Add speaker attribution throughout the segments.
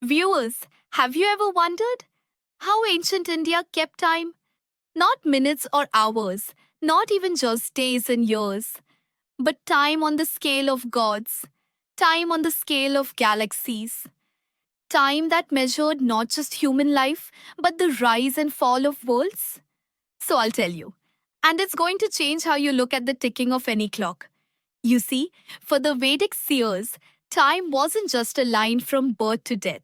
Speaker 1: Viewers, have you ever wondered how ancient India kept time? Not minutes or hours, not even just days and years, but time on the scale of gods, time on the scale of galaxies, time that measured not just human life, but the rise and fall of worlds. So I'll tell you. And it's going to change how you look at the ticking of any clock. You see, for the Vedic seers, time wasn't just a line from birth to death.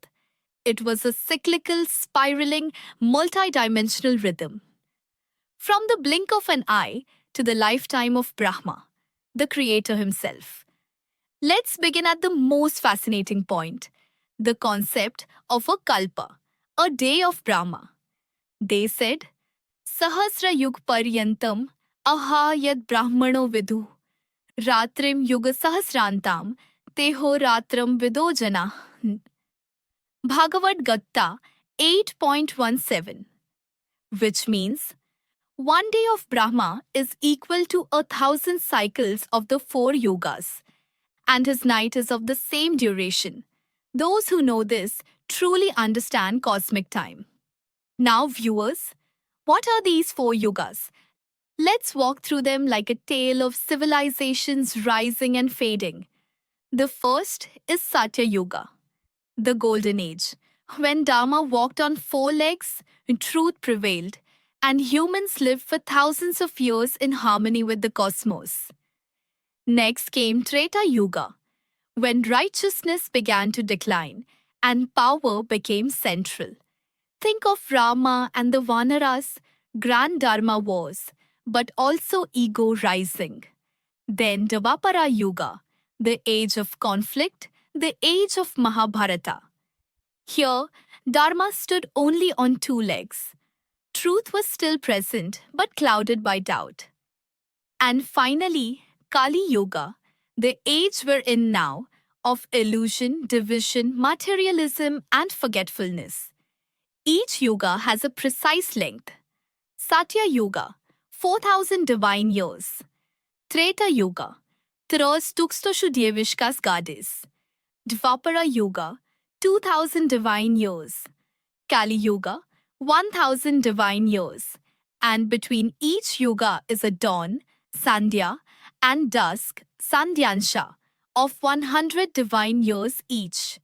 Speaker 1: It was a cyclical, spiraling, multi-dimensional rhythm. From the blink of an eye to the lifetime of Brahma, the creator himself. Let's begin at the most fascinating point, the concept of a kalpa, a day of Brahma. They said, Sahasra yug paryantam aha yad brahmano vidhu ratrim yuga sahasrantam teho ratram vido jana. Bhagavad Gita 8.17, which means one day of Brahma is equal to 1,000 cycles of the four yogas, and his night is of the same duration. Those who know this truly understand cosmic time. Now, viewers, what are these four yugas? Let's walk through them like a tale of civilizations rising and fading. The first is Satya Yuga, the Golden Age, when Dharma walked on four legs, truth prevailed, and humans lived for thousands of years in harmony with the cosmos. Next came Treta Yuga, when righteousness began to decline and power became central. Think of Rama and the Vanaras, grand Dharma wars, but also ego rising. Then Dvapara Yuga, the age of conflict, the age of Mahabharata. Here, Dharma stood only on two legs. Truth was still present, but clouded by doubt. And finally, Kali Yuga, the age we're in now, of illusion, division, materialism, and forgetfulness. Each yuga has a precise length. Satya Yuga, 4,000 divine years. Treta Yuga, Tros Tukstoshu Dievishkas Gades. Dvapara Yuga, 2,000 divine years. Kali Yuga, 1,000 divine years. And between each yuga is a dawn, Sandhya, and dusk, Sandhyansha, of 100 divine years each.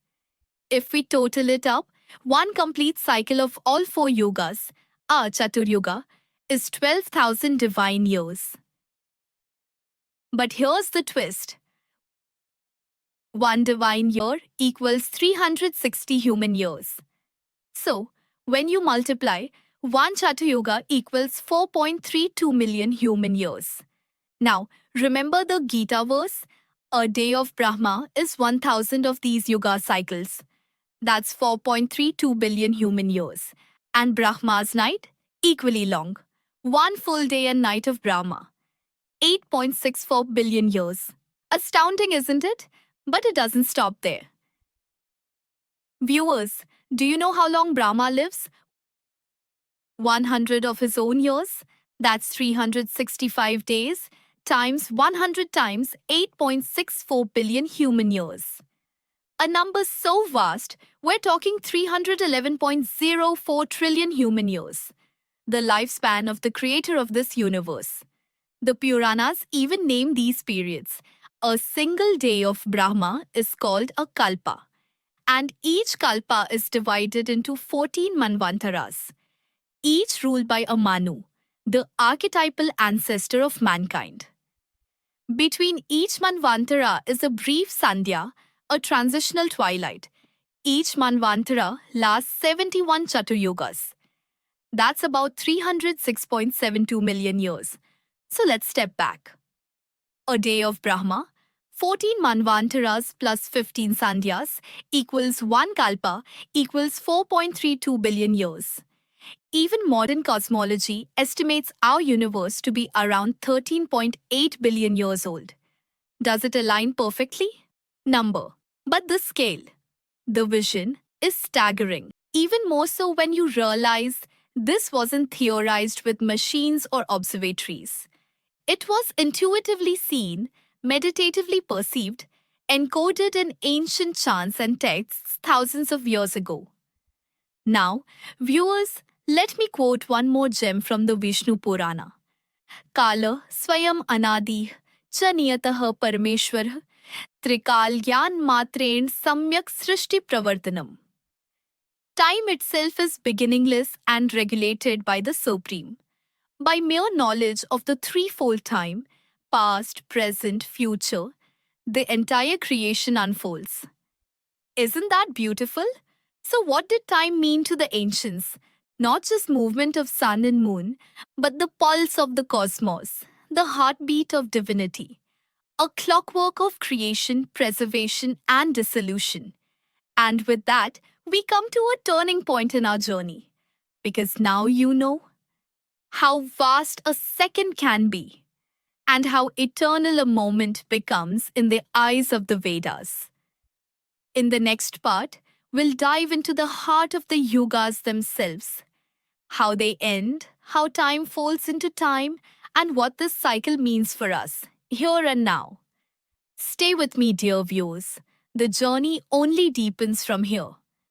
Speaker 1: If we total it up, one complete cycle of all four yugas, a Chaturyuga, is 12,000 divine years. But here's the twist. One divine year equals 360 human years. So, when you multiply, one Chaturyuga equals 4.32 million human years. Now, remember the Gita verse? A day of Brahma is 1,000 of these yuga cycles. That's 4.32 billion human years. And Brahma's night? Equally long. One full day and night of Brahma. 8.64 billion years. Astounding, isn't it? But it doesn't stop there. Viewers, do you know how long Brahma lives? 100 of his own years? That's 365 days times 100 times 8.64 billion human years. A number so vast, we're talking 311.04 trillion human years. The lifespan of the creator of this universe. The Puranas even name these periods. A single day of Brahma is called a kalpa. And each kalpa is divided into 14 manvantaras, each ruled by a Manu, the archetypal ancestor of mankind. Between each manvantara is a brief sandhya, a transitional twilight. Each manvantara lasts 71 Chaturyugas. That's about 306.72 million years. So let's step back. A day of Brahma, 14 manvantaras plus 15 sandhyas equals 1 kalpa equals 4.32 billion years. Even modern cosmology estimates our universe to be around 13.8 billion years old. Does it align perfectly? Number. But the scale, the vision, is staggering. Even more so when you realize this wasn't theorized with machines or observatories. It was intuitively seen, meditatively perceived, encoded in ancient chants and texts thousands of years ago. Now, viewers, let me quote one more gem from the Vishnu Purana. Kala Swayam Anadi Cha Niyatah Parameshwar Trikalyan Matren Samyak Srishti Pravartanam. Time itself is beginningless and regulated by the Supreme. By mere knowledge of the threefold time, past, present, future, the entire creation unfolds. Isn't that beautiful? So what did time mean to the ancients? Not just movement of sun and moon, but the pulse of the cosmos, the heartbeat of divinity, a clockwork of creation, preservation, and dissolution. And with that, we come to a turning point in our journey. Because now you know how vast a second can be, and how eternal a moment becomes in the eyes of the Vedas. In the next part, we'll dive into the heart of the yugas themselves, how they end, how time folds into time, and what this cycle means for us, here and now. Stay with me, dear viewers. The journey only deepens from here.